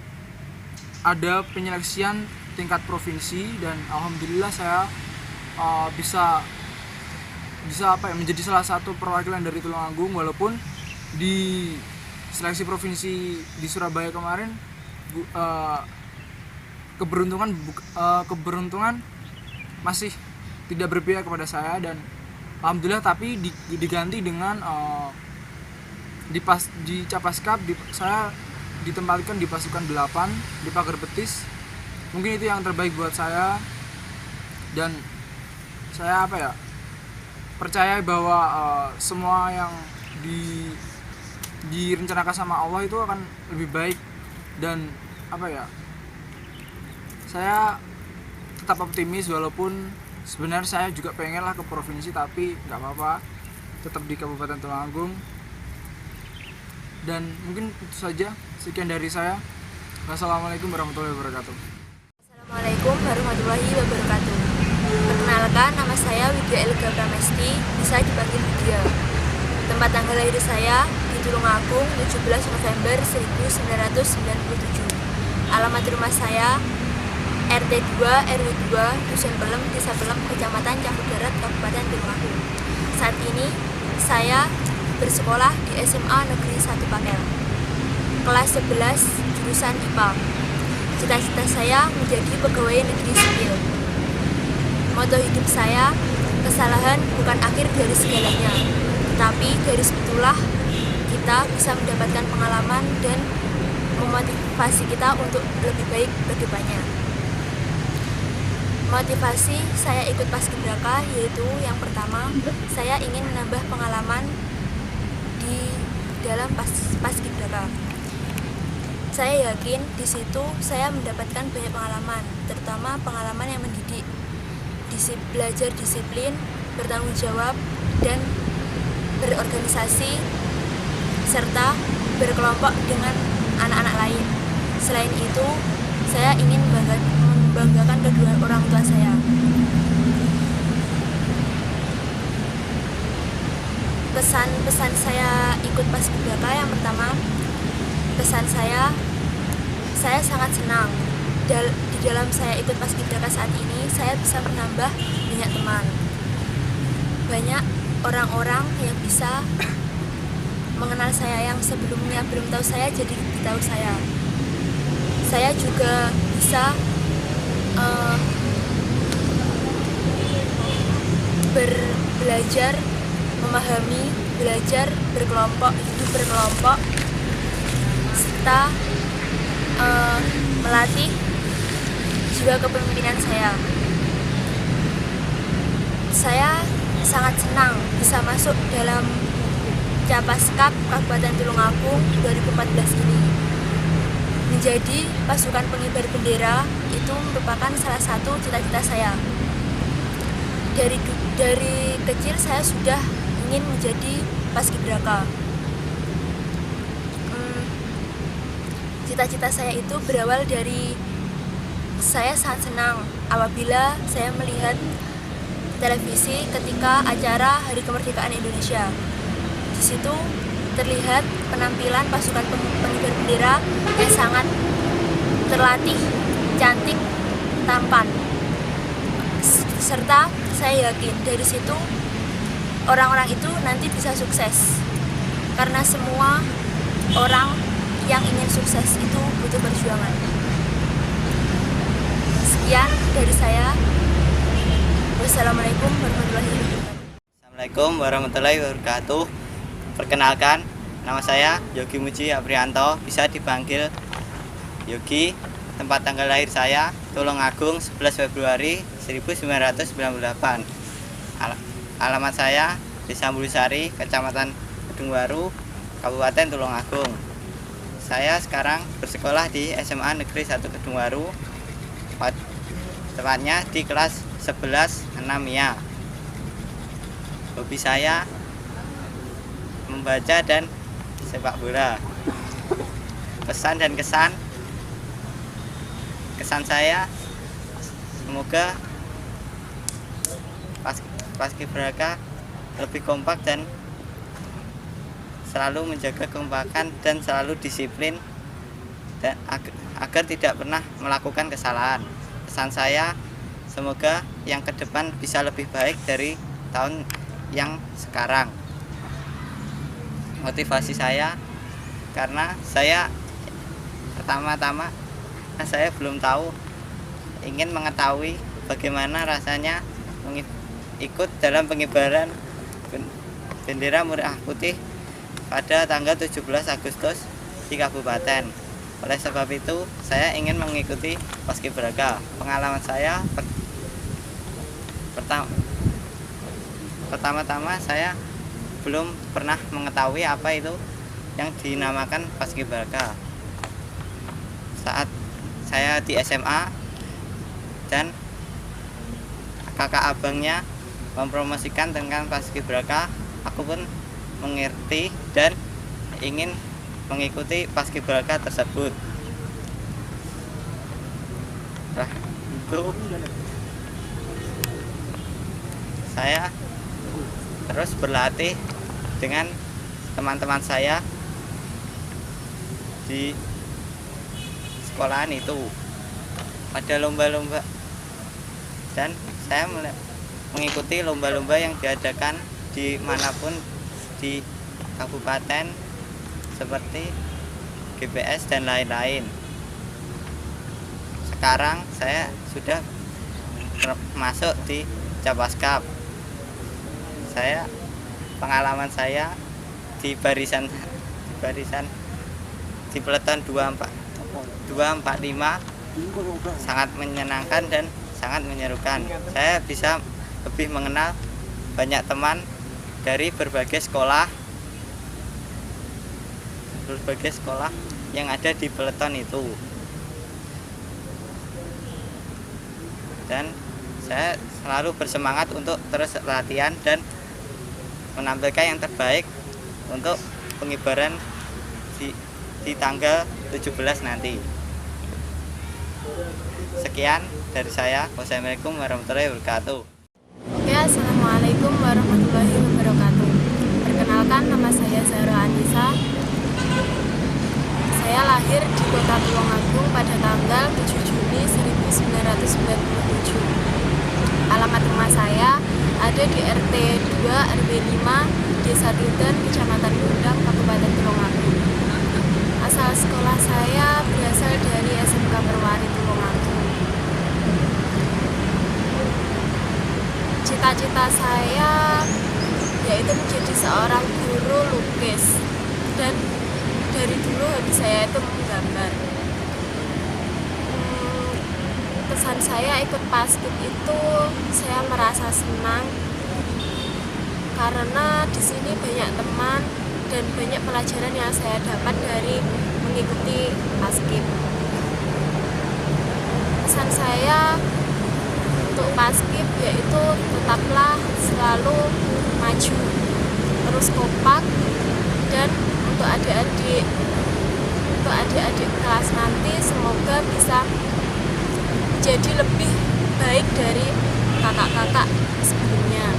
ada penyeleksian tingkat provinsi, dan alhamdulillah saya bisa menjadi salah satu perwakilan dari Tulungagung. Walaupun di seleksi provinsi di Surabaya kemarin keberuntungan masih tidak berpihak kepada saya, dan alhamdulillah tapi diganti dengan di Capaskap saya ditempatkan di pasukan 8 di pagar betis. Mungkin itu yang terbaik buat saya, dan saya percaya bahwa semua yang direncanakan sama Allah itu akan lebih baik, dan apa ya, saya tetap optimis walaupun sebenarnya saya juga pengen lah ke provinsi, tapi nggak apa-apa, tetap di Kabupaten Tulungagung. Dan mungkin itu saja, sekian dari saya. Wassalamualaikum warahmatullahi wabarakatuh. Assalamualaikum warahmatullahi wabarakatuh. Perkenalkan, nama saya Widya Elga Pramesti, bisa dipanggil Widya. Tempat tanggal lahir saya di Tulungagung 17 November 1997. Alamat rumah saya RT 2 RW 2 Dusun Pelem, Desa Pelem, Kecamatan Cakung Darat, Kabupaten Tulungagung. Saat ini saya bersekolah di SMA Negeri 1 Pakel, kelas 11 jurusan IPA. Cita-cita saya menjadi pegawai negeri sipil. Moto hidup saya, kesalahan bukan akhir dari segalanya, tetapi dari situlah kita bisa mendapatkan pengalaman dan memotivasi kita untuk lebih baik ke depannya. Motivasi saya ikut Paskibraka yaitu yang pertama, saya ingin menambah pengalaman di dalam Paskibraka. Saya yakin di situ saya mendapatkan banyak pengalaman, terutama pengalaman yang mendidik, belajar disiplin, bertanggung jawab, dan berorganisasi, serta berkelompok dengan anak-anak lain. Selain itu, saya ingin membanggakan kedua orang tua saya. Pesan saya ikut Paskibraka yang pertama, pesan saya sangat senang di dalam saya ikut Paskibraka saat ini. Saya bisa menambah banyak teman, banyak orang-orang yang bisa mengenal saya yang sebelumnya belum tahu saya jadi lebih tahu saya. Saya juga bisa belajar memahami, belajar berkelompok, hidup berkelompok, serta melatih jiwa kepemimpinan saya. Saya sangat senang bisa masuk dalam Capaskap Kabupaten Tulungagung 2014 ini. Menjadi pasukan pengibar bendera itu merupakan salah satu cita-cita saya. Dari kecil saya sudah ingin menjadi Paskibraka. Cita-cita saya itu berawal dari saya sangat senang apabila saya melihat televisi ketika acara Hari Kemerdekaan Indonesia. Di situ terlihat penampilan pasukan pengibar bendera yang sangat terlatih, cantik, tampan. Serta saya yakin dari situ orang-orang itu nanti bisa sukses. Karena semua orang yang ingin sukses itu butuh perjuangan. Sekian dari saya. Wassalamualaikum warahmatullahi wabarakatuh. Assalamualaikum warahmatullahi wabarakatuh. Perkenalkan, nama saya Yogi Muji Aprianto, bisa dipanggil Yogi. Tempat tanggal lahir saya Tulungagung 11 Februari 1998. Alamat saya Desa Bulusari, Kecamatan Kedungwaru, Kabupaten Tulungagung. Saya sekarang bersekolah di SMA Negeri 1 Kedungwaru, tepatnya di kelas 11 6 ya. Hobi saya membaca dan sepak bola. Pesan dan kesan saya, semoga Paskibraka lebih kompak dan selalu menjaga kekompakan dan selalu disiplin dan agar tidak pernah melakukan kesalahan. Pesan saya, semoga yang ke depan bisa lebih baik dari tahun yang sekarang. Motivasi saya, karena saya pertama-tama saya belum tahu, ingin mengetahui bagaimana rasanya ikut dalam pengibaran bendera merah putih pada tanggal 17 Agustus di Kabupaten. Oleh sebab itu, saya ingin mengikuti Paskibraka. Pengalaman saya pertama-tama saya belum pernah mengetahui apa itu yang dinamakan Paskibraka. saat saya di SMA dan kakak abangnya mempromosikan tentang paskibraka, aku pun mengerti dan ingin mengikuti paskibraka tersebut. Nah, itu saya terus berlatih dengan teman-teman saya di sekolahan itu. Ada lomba-lomba dan saya mengikuti lomba-lomba yang diadakan dimanapun di kabupaten seperti GPS dan lain-lain. Sekarang saya sudah masuk di Capaskap. Pengalaman saya di barisan di peleton 245 sangat menyenangkan dan sangat menyerukan. Saya bisa lebih mengenal banyak teman dari berbagai sekolah yang ada di peleton itu. Dan saya selalu bersemangat untuk terus latihan dan menampilkan yang terbaik untuk pengibaran di tanggal 17 nanti. Sekian dari saya. Wassalamualaikum warahmatullahi wabarakatuh. Oke, assalamualaikum warahmatullahi wabarakatuh. Perkenalkan, nama saya Zahra Anissa. Saya lahir di Kota Tulungagung pada tanggal 7 Juni 1997. Alamat rumah saya ada di RT 2 RW 5 Desa Tinden, Kecamatan Gondang, Kabupaten Tulungagung. Asal sekolah saya berasal dari SMK Perwari Tulungagung. Cita-cita saya yaitu menjadi seorang guru lukis, dan dari dulu hobi saya itu menggambar. Kesan saya ikut paskib itu saya merasa senang karena di sini banyak teman dan banyak pelajaran yang saya dapat dari mengikuti paskib. Kesan saya untuk paskib yaitu tetaplah selalu maju, terus kompak, dan untuk adik-adik kelas nanti semoga bisa jadi lebih baik dari kakak-kakak sebelumnya.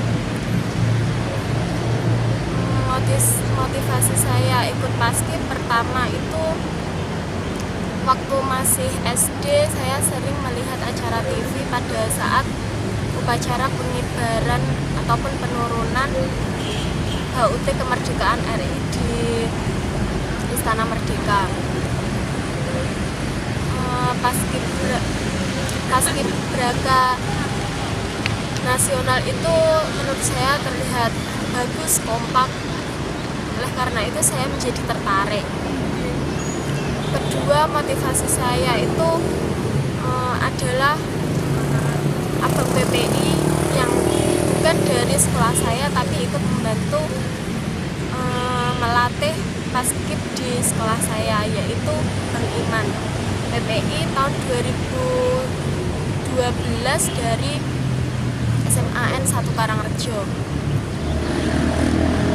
Motivasi saya ikut paskib pertama itu waktu masih SD, saya sering melihat acara TV pada saat upacara pengibaran ataupun penurunan HUT kemerdekaan RI di Istana Merdeka. Paskibraka nasional itu menurut saya terlihat bagus, kompak. Oleh karena itu saya menjadi tertarik. Kedua, motivasi saya itu adalah abang PPI yang bukan dari sekolah saya tapi ikut membantu melatih paskib di sekolah saya, yaitu Bang Iman, PPI tahun 2012 dari SMAN 1 Karangrejo.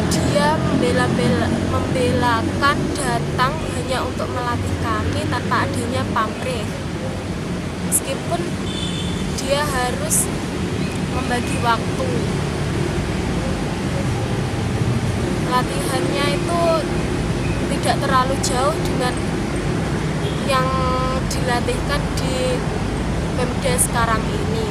Dia membelakan datang hanya untuk melatih kami tanpa adanya pamrih. Meskipun dia harus membagi waktu. Latihannya itu tidak terlalu jauh dengan yang dilatihkan di Pemda sekarang ini.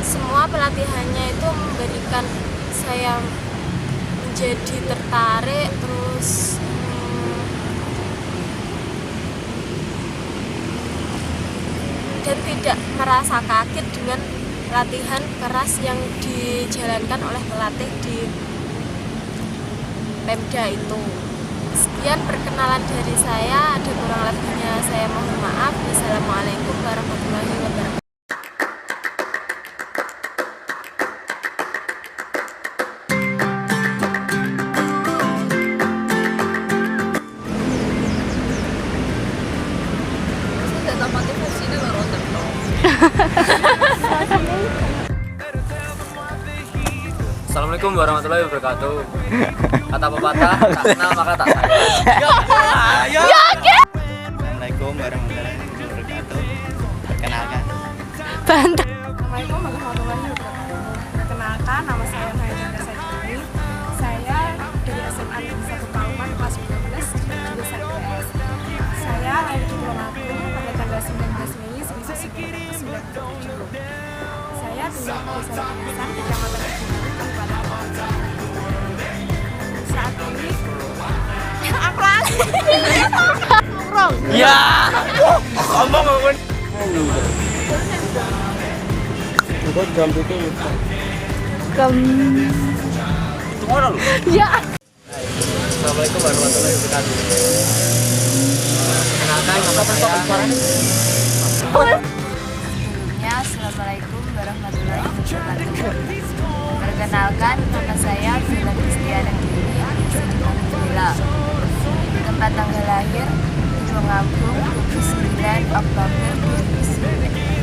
Semua pelatihannya itu memberikan saya menjadi tertarik, terus dan tidak merasa kaget dengan latihan keras yang dijalankan oleh pelatih di Pemda itu. Sekian perkenalan dari saya, ada kurang lebihnya saya mohon maaf. Wassalamualaikum warahmatullahi wabarakatuh. Assalamualaikum warahmatullahi wabarakatuh. Kata pepatah, tak kenal maka tak sayang. Assalamualaikum warahmatullahi wabarakatuh. Perkenalkan. Assalamualaikum warahmatullahi wabarakatuh. Perkenalkan, nama saya Mahendra Sajini. Saya dari SMA Negeri 1 Kauman kelas 12 jurusan IPS. Saya lahir di Tulungagung pada tanggal 19 Mei 1997. Saya tinggal di Desa Kinasan, Kecamatan Ujung, Kabupaten Tulungagung. Saat ini aku lagi. Ya. Ngomong. Kok jam itu Ya. Assalamualaikum warahmatullahi wabarakatuh. Perkenalkan, nama saya. Sebelumnya, Assalamualaikum warahmatullahi wabarakatuh. Perkenalkan, nama saya Vila Kristiana Dewi, bisa dipanggil Vila. Tempat tanggal lahir, Tulungagung, 29 Oktober 2009.